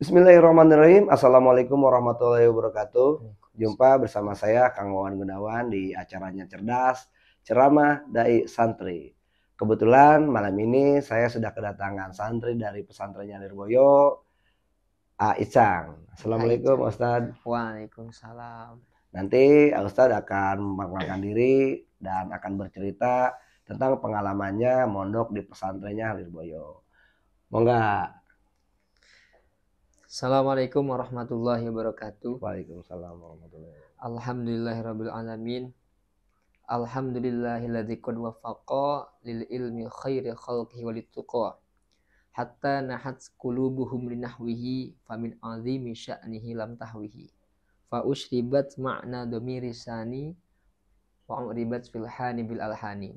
Bismillahirrahmanirrahim. Assalamualaikum warahmatullahi wabarakatuh. Jumpa bersama saya Kang Wawan Gunawan di acaranya Cerdas, Ceramah Dai Santri. Kebetulan malam ini saya sudah kedatangan santri dari pesantrennya Lirboyo, A Icang. Assalamualaikum Ustadz. Waalaikumsalam. Nanti Ustadz akan memperkenalkan diri dan akan bercerita tentang pengalamannya mondok di pesantrennya Lirboyo. Monggo. Assalamualaikum warahmatullahi wabarakatuh. Waalaikumsalam warahmatullahi wabarakatuh. Alhamdulillahirabbil alamin. Alhamdulillahilladzi qad waffaqa lil ilmi khairi khalqihi walituqa. Hatta nahat qulubuhum linahwihi famin azimi sya'nihi lam tahwihi. Fa ushribat ma'na dhamiri sani wa uribat fil hani bil alhani.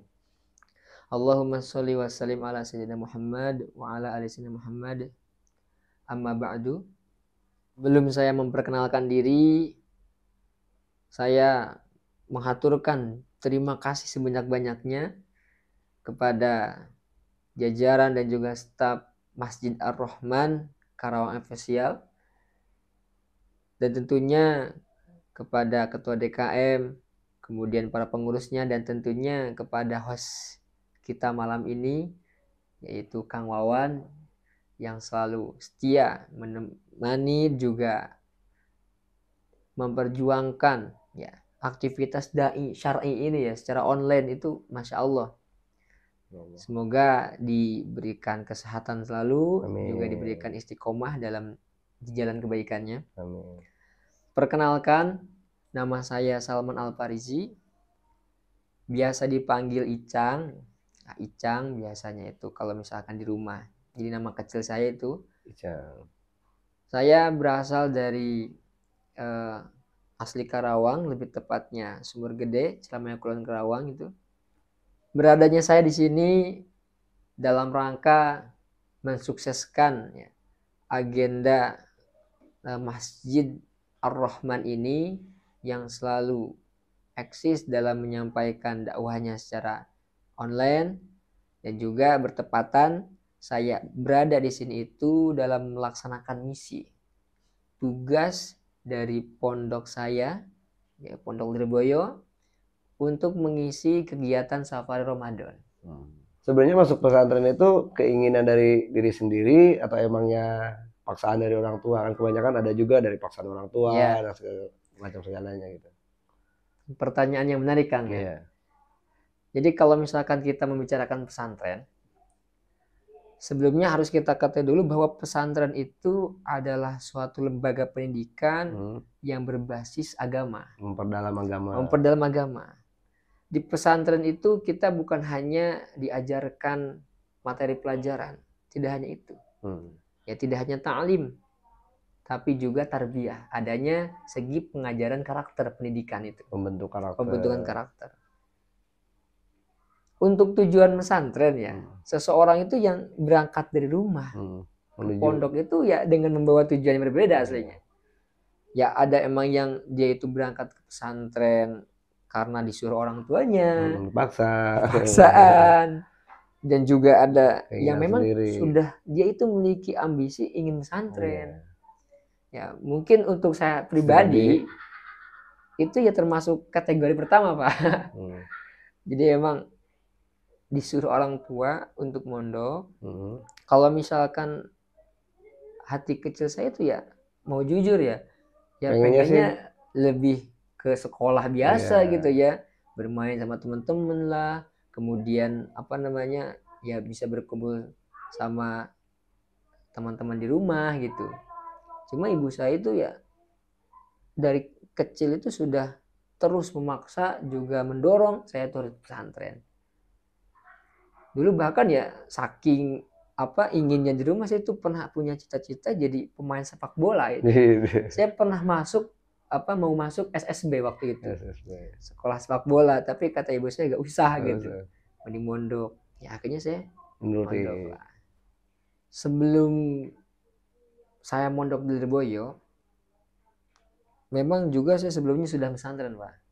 Allahumma sholli wa sallim ala sayyidina Muhammad wa ala ali sayyidina Muhammad. Amma ba'du, belum saya memperkenalkan diri, saya menghaturkan terima kasih sebanyak-banyaknya kepada jajaran dan juga staf Masjid Ar-Rahman Karawang Official, dan tentunya kepada Ketua DKM, kemudian para pengurusnya, dan tentunya kepada host kita malam ini, yaitu Kang Wawan, yang selalu setia menemani juga memperjuangkan ya aktivitas dai syar'i ini ya secara online itu, masya Allah. Semoga diberikan kesehatan selalu. Amin. Juga diberikan istiqomah dalam jalan kebaikannya. Amin. Perkenalkan, nama saya Salman Al-Farizi, biasa dipanggil Icang. Nah, Icang biasanya itu kalau misalkan di rumah. Jadi nama kecil saya itu Icang. Saya berasal dari asli Karawang, lebih tepatnya Sumur Gede, Cilamaya Kulon Karawang itu. Beradanya saya di sini dalam rangka mensukseskan ya, agenda Masjid Ar-Rahman ini yang selalu eksis dalam menyampaikan dakwahnya secara online, dan juga bertepatan saya berada di sini itu dalam melaksanakan misi tugas dari pondok saya, ya, Pondok Lirboyo, untuk mengisi kegiatan safari Ramadan. Sebenarnya masuk pesantren itu keinginan dari diri sendiri atau emangnya paksaan dari orang tua? Kan kebanyakan ada juga dari paksaan orang tua, ya, dan segala macam segalanya gitu. Pertanyaan yang menarik, Kang. Ya. Jadi kalau misalkan kita membicarakan pesantren, sebelumnya harus kita ketahui dulu bahwa pesantren itu adalah suatu lembaga pendidikan yang berbasis agama. Memperdalam agama. Memperdalam agama. Di pesantren itu kita bukan hanya diajarkan materi pelajaran, tidak hanya itu. Ya, tidak hanya ta'lim, tapi juga tarbiyah. Adanya segi pengajaran karakter pendidikan itu. Pembentukan karakter. Untuk tujuan pesantren ya, seseorang itu yang berangkat dari rumah ke pondok itu ya dengan membawa tujuan yang berbeda aslinya. Ya ada emang yang dia itu berangkat ke pesantren karena disuruh orang tuanya, paksaan, dan juga ada yang memang sudah dia itu memiliki ambisi ingin pesantren. Ya mungkin untuk saya pribadi itu ya termasuk kategori pertama, Pak. Jadi emang disuruh orang tua untuk mondok. Kalau misalkan hati kecil saya itu ya mau jujur ya pengennya lebih ke sekolah biasa gitu ya, bermain sama teman-teman lah, kemudian apa namanya ya bisa berkumpul sama teman-teman di rumah gitu. Cuma ibu saya itu ya dari kecil itu sudah terus memaksa juga mendorong saya tuh harus pesantren. Dulu bahkan ya saking inginnya di rumah, saya itu pernah punya cita-cita jadi pemain sepak bola itu. Saya pernah mau masuk SSB waktu itu. Sekolah sepak bola, tapi kata ibu saya gak usah gitu. Mending mondok. Ya akhirnya saya mondok lah. Sebelum saya mondok di Lirboyo, memang juga saya sebelumnya sudah pesantren, Pak.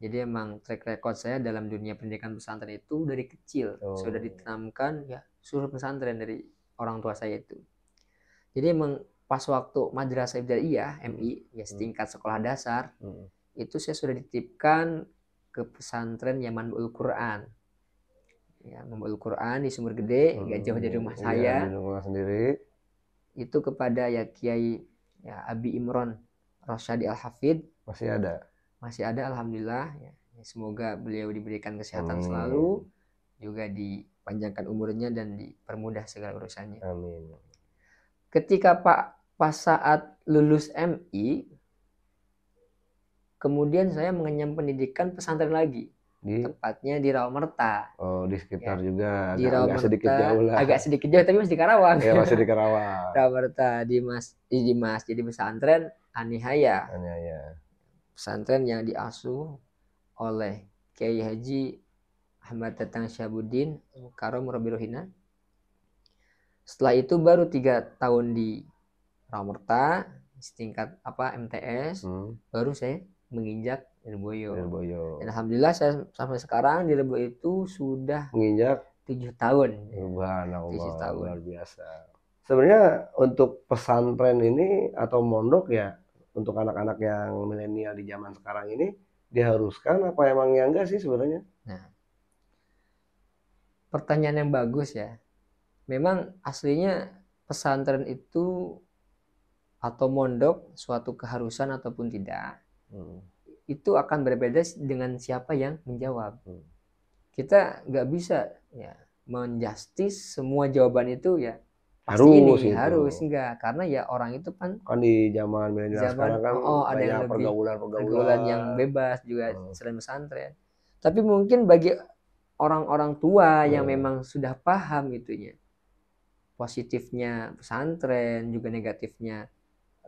Jadi emang track record saya dalam dunia pendidikan pesantren itu dari kecil sudah ditanamkan ya suruh pesantren dari orang tua saya itu. Jadi emang pas waktu Madrasah Ibtidaiyah MI ya setingkat sekolah dasar itu saya sudah dititipkan ke pesantren yang Manbaul Quran. Ya, Manbaul Quran di Sumber Gede, gak jauh dari rumah saya. Di rumah sendiri. Itu kepada ya Kiai ya Abi Imron Rosyadi Al-Hafid. Masih ada. Masih ada, alhamdulillah. Ya, semoga beliau diberikan kesehatan selalu, juga dipanjangkan umurnya dan dipermudah segala urusannya. Amin. Ketika pas saat lulus MI, kemudian saya mengenyam pendidikan pesantren lagi, tepatnya di Rawamerta. Oh, di sekitar ya, juga. Di Rawamerta, agak sedikit jauh lah. Agak sedikit jauh, tapi masih di Karawang. Ya, masih di Karawang. Rawamerta di jadi pesantren Anihaya. Pesantren yang diasuh oleh Kiai Haji Ahmad Tatang Syabuddin Karom Robirohina. Setelah itu baru 3 tahun di Rawamerta, setingkat MTS, baru saya menginjak di Lirboyo. Dan alhamdulillah saya sampai sekarang di Lirboyo itu sudah menginjak 7 tahun. 7 tahun. Luar biasa. Sebenarnya untuk pesantren ini atau mondok ya, untuk anak-anak yang milenial di zaman sekarang ini diharuskan apa emang ya enggak sih sebenarnya? Nah, pertanyaan yang bagus ya. Memang aslinya pesantren itu atau mondok suatu keharusan ataupun tidak, itu akan berbeda dengan siapa yang menjawab. Kita nggak bisa ya menjustis semua jawaban itu ya pasti harus enggak, karena ya orang itu kan di zaman milenial sekarang kan ada yang pergaulan yang bebas juga selain pesantren. Tapi mungkin bagi orang-orang tua yang memang sudah paham itunya, positifnya pesantren juga negatifnya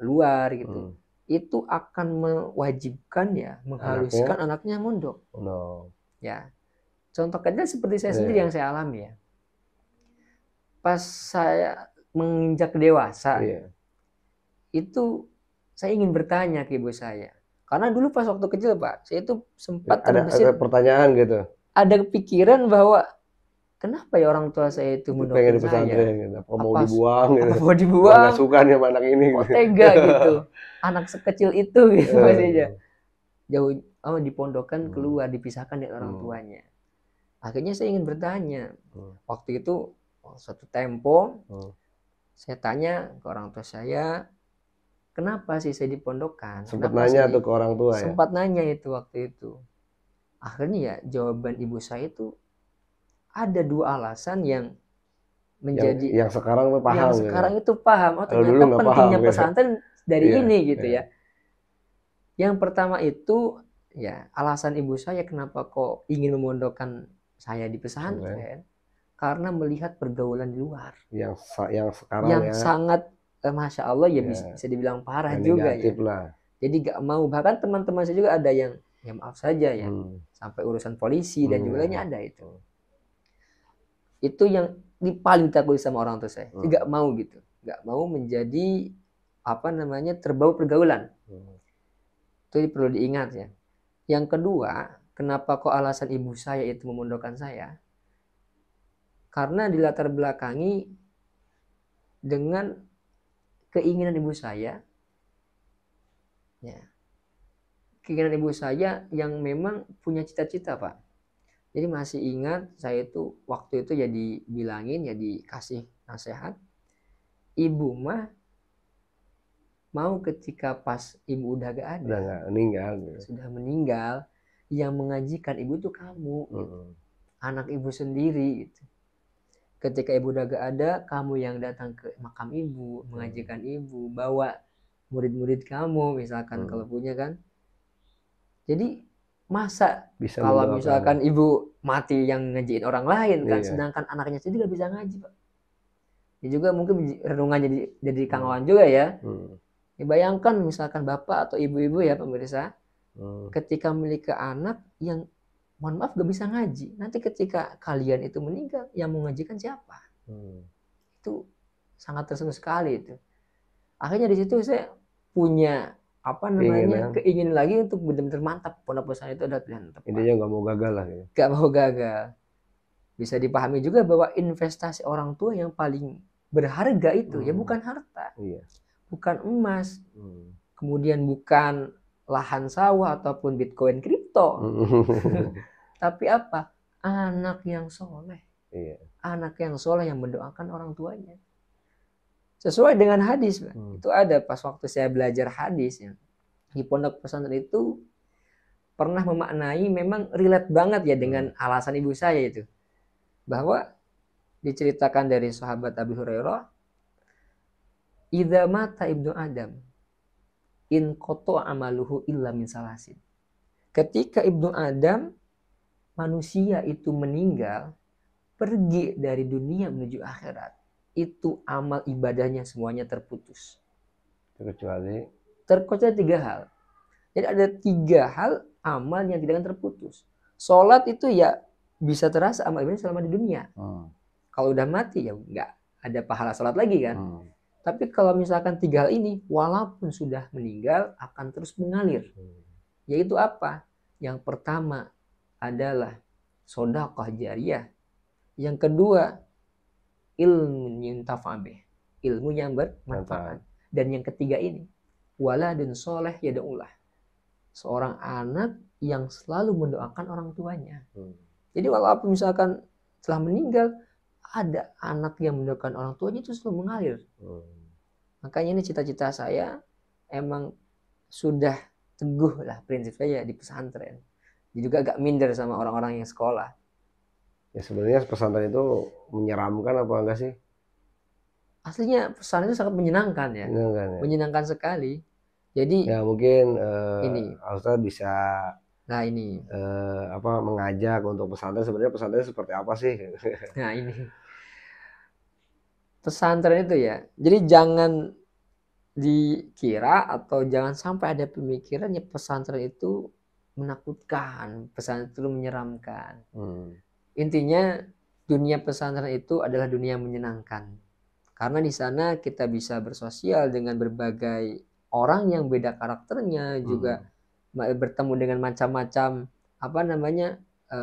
luar gitu, itu akan mewajibkan ya mengharuskan anaknya mondok. Ya, contoh kecil seperti saya sendiri yang saya alami ya. Pas saya menginjak dewasa, itu saya ingin bertanya ke ibu saya, karena dulu pas waktu kecil Pak, saya itu sempat ada pertanyaan gitu, ada pikiran bahwa kenapa ya orang tua saya itu mendoakan saya? Gitu. Apa mau dibuang? Gitu. Apa mau dibuang? Nggak suka nih sama anak ini. Kok tega gitu? Anak sekecil itu gitu maksudnya. Jauh dipondokan keluar, dipisahkan dari orang tuanya. Akhirnya saya ingin bertanya. Waktu itu suatu tempo saya tanya ke orang tua saya, kenapa sih saya dipondokkan? Sempat nanya tuh ke orang tua ya? Sempat nanya itu waktu itu. Akhirnya ya jawaban ibu saya itu ada 2 alasan yang menjadi yang sekarang paham. Yang sekarang itu paham. Oh ternyata pentingnya pesantren dari ini gitu ya. Yang pertama itu ya alasan ibu saya kenapa kok ingin memondokkan saya di pesantren, karena melihat pergaulan di luar. Yang sekarang sangat Masya Allah ya bisa dibilang parah juga ya. Jadi gak mau, bahkan teman-teman saya juga ada yang ya maaf saja ya sampai urusan polisi dan juga lainnya ada itu. Itu yang paling takut sama orang tua saya. Nggak mau gitu, nggak mau menjadi terbawa pergaulan. Itu perlu diingat ya. Yang kedua, kenapa kok alasan ibu saya itu memondokkan saya? Karena dilatar belakangi dengan keinginan ibu saya, ya, keinginan ibu saya yang memang punya cita-cita Pak. Jadi masih ingat saya itu waktu itu ya dibilangin ya dikasih nasihat, ibu mah mau ketika pas ibu udah gak ada, sudah meninggal, yang mengajikan ibu tuh kamu, gitu. Anak ibu sendiri gitu. Ketika ibu udah gak ada, kamu yang datang ke makam ibu, mengajikan ibu, bawa murid-murid kamu misalkan kalau punya kan. Jadi masa bisa kalau misalkan ibu mati yang ngajiin orang lain kan, sedangkan anaknya sendiri gak bisa ngaji Pak. Ya juga mungkin renungan jadi Kang Wawan juga ya. Ya bayangkan misalkan bapak atau ibu-ibu ya pemirsa, ketika memiliki anak yang mohon maaf gak bisa ngaji, nanti ketika kalian itu meninggal yang mau ngajikan siapa? Itu sangat tersentuh sekali itu. Akhirnya di situ saya punya keinginan lagi untuk benar-benar mantap pondok pesantren itu adalah pilihan tepat. Intinya nggak mau gagal lah ya. Nggak mau gagal. Bisa dipahami juga bahwa investasi orang tua yang paling berharga itu ya bukan harta, bukan emas, kemudian bukan lahan sawah ataupun bitcoin kripto, tapi apa? Anak yang soleh. Iya. Anak yang soleh yang mendoakan orang tuanya. Sesuai dengan hadis, itu ada pas waktu saya belajar hadis ya. Di pondok pesantren itu pernah memaknai, memang relate banget ya dengan alasan ibu saya itu. Bahwa diceritakan dari sahabat Abu Hurairah, idza mata ibnu Adam in qata amaluhu illa min salasin. Ketika ibnu Adam, manusia itu meninggal, pergi dari dunia menuju akhirat, itu amal ibadahnya semuanya terputus. Terkecuali 3 hal. Jadi ada 3 hal amal yang tidak akan terputus. Sholat itu ya bisa terasa amal ibadahnya selama di dunia. Kalau udah mati ya nggak ada pahala sholat lagi kan. Tapi kalau misalkan 3 hal ini, walaupun sudah meninggal akan terus mengalir. Yaitu apa? Yang pertama adalah sedekah jariyah. Yang kedua, ilmu yuntafa'bih, ilmu yang bermanfaat. Dan yang ketiga ini, waladun soleh yada'ulah, seorang anak yang selalu mendoakan orang tuanya. Jadi walaupun misalkan setelah meninggal, ada anak yang mendoakan orang tuanya, itu selalu mengalir. Makanya ini cita-cita saya emang sudah teguh lah prinsip saya di pesantren. Jadi juga agak minder sama orang-orang yang sekolah. Ya sebenarnya pesantren itu menyeramkan apa enggak sih? Aslinya pesantren itu sangat menyenangkan ya. Menyenangkan sekali. Jadi ya mungkin ini Ustaz bisa ini mengajak untuk pesantren, sebenarnya pesantren seperti apa sih? Nah ini pesantren itu ya. Jadi jangan dikira atau jangan sampai ada pemikiran ya pesantren itu menakutkan, pesantren itu menyeramkan. Intinya dunia pesantren itu adalah dunia yang menyenangkan. Karena di sana kita bisa bersosial dengan berbagai orang yang beda karakternya, juga bertemu dengan macam-macam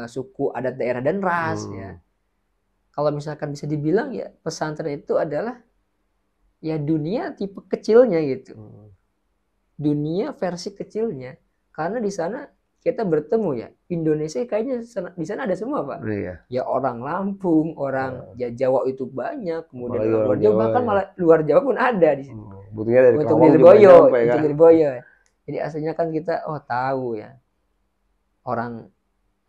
suku, adat, daerah dan ras ya. Kalau misalkan bisa dibilang ya pesantren itu adalah ya dunia tipe kecilnya gitu. Dunia versi kecilnya. Karena di sana kita bertemu ya, Indonesia kayaknya di sana ada semua Pak. Iya. Ya orang Lampung, orang Jawa itu banyak, kemudian orang luar Jawa, bahkan malah luar Jawa pun ada di sini. Butuhnya dari Karawang juga nyampe ya. Untuk Lirboyo. Jadi aslinya kan kita tahu ya orang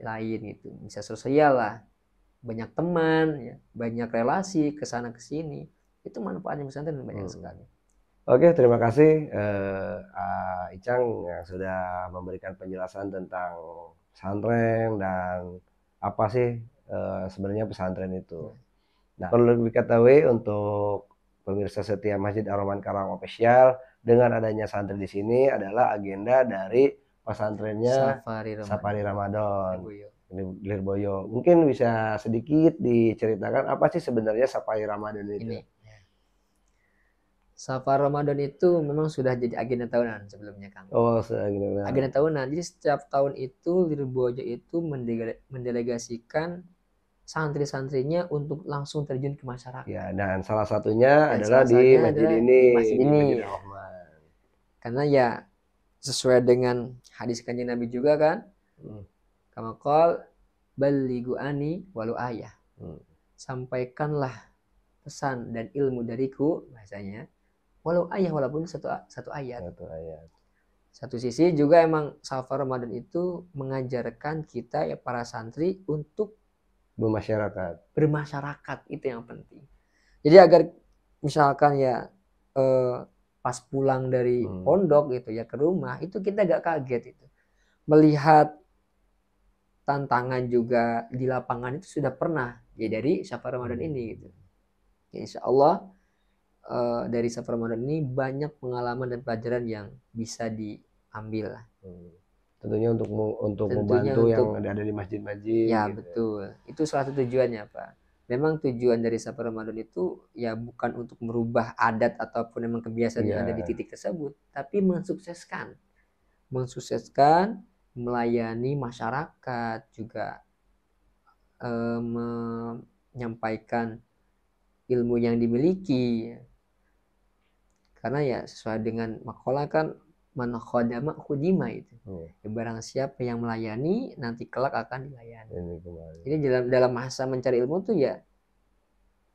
lain gitu, bisa sosial lah, banyak teman ya, banyak relasi ke sana ke sini. Itu manfaatnya pesantren banyak sekali. Oke, terima kasih Icang yang sudah memberikan penjelasan tentang pesantren dan apa sih sebenarnya pesantren itu. Nah, perlu diketahui untuk pemirsa setia Masjid Ar-Rahman Karawang Official, dengan adanya santri di sini adalah agenda dari pesantrennya Safari Ramadan Lirboyo. Mungkin bisa sedikit diceritakan apa sih sebenarnya Safari Ramadan itu? Safari Ramadan itu memang sudah jadi agenda tahunan sebelumnya, Kang. Oh, sudah agenda tahunan. Jadi setiap tahun itu Lirboyo itu mendelegasikan santri-santrinya untuk langsung terjun ke masyarakat. Ya, dan salah satunya adalah di masjid ini. Masjid ini. Karena ya sesuai dengan hadis Kanjeng Nabi juga kan. Kama qol balighu ani walau ayah. Sampaikanlah pesan dan ilmu dariku, bahasanya, walau ayah, walaupun satu ayat. Satu sisi juga emang Safar Ramadan itu mengajarkan kita ya para santri untuk bermasyarakat, itu yang penting. Jadi agar misalkan ya pas pulang dari pondok gitu ya ke rumah, itu kita gak kaget itu. Melihat tantangan juga di lapangan itu sudah pernah ya dari Safar Ramadan ini gitu. Ya, insya Allah dari Safar Ramadan ini banyak pengalaman dan pelajaran yang bisa diambil lah. Tentunya untuk membantu yang ada di masjid-masjid. Ya gitu. Betul, itu salah satu tujuannya Pak. Memang tujuan dari Safar Ramadan itu ya bukan untuk merubah adat ataupun memang kebiasaan yang ada di titik tersebut, tapi mensukseskan, melayani masyarakat, juga menyampaikan ilmu yang dimiliki. Karena ya sesuai dengan makalah kan man khodama khudima itu. Ya, barang siapa yang melayani nanti kelak akan dilayani. Jadi dalam masa mencari ilmu tuh ya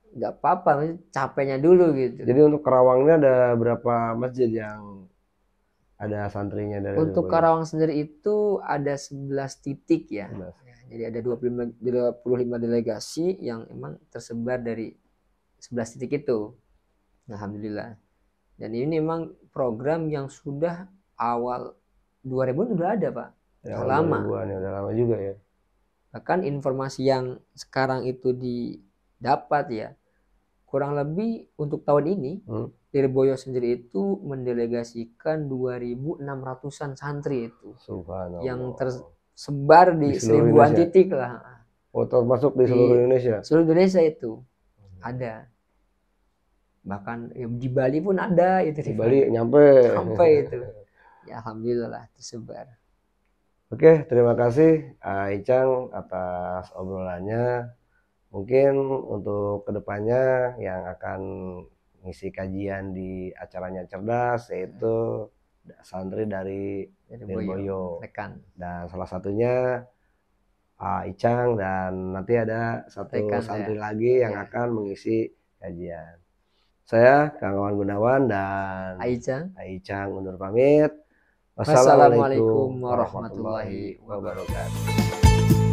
nggak apa-apa, capeknya dulu gitu. Jadi untuk Karawang ini ada berapa masjid yang ada santrinya dari Untuk Karawang sendiri itu ada 11 titik ya. Jadi ada 25 delegasi yang emang tersebar dari 11 titik itu. Alhamdulillah. Dan ini memang program yang sudah awal 2000 udah ada, Pak. Ya, lama. Udah lama juga ya. Bahkan informasi yang sekarang itu didapat ya, kurang lebih untuk tahun ini Lirboyo sendiri itu mendelegasikan 2.600-an santri itu. Subhanallah. Yang tersebar di seribuan titik lah. Oh, termasuk di seluruh Indonesia? Seluruh Indonesia itu ada. Bahkan ya, di Bali pun ada itu. Di Bali nyampe itu. Ya alhamdulillah lah tersebar. Oke, terima kasih Icang atas obrolannya. Mungkin untuk kedepannya yang akan ngisi kajian di acaranya Cerdas yaitu santri dari Lirboyo rekan. Dan salah satunya Icang dan nanti ada satu rekan santri lagi yang akan mengisi kajian. Saya Kang Wawan Gunawan dan Icang undur pamit. Wassalamualaikum warahmatullahi wabarakatuh.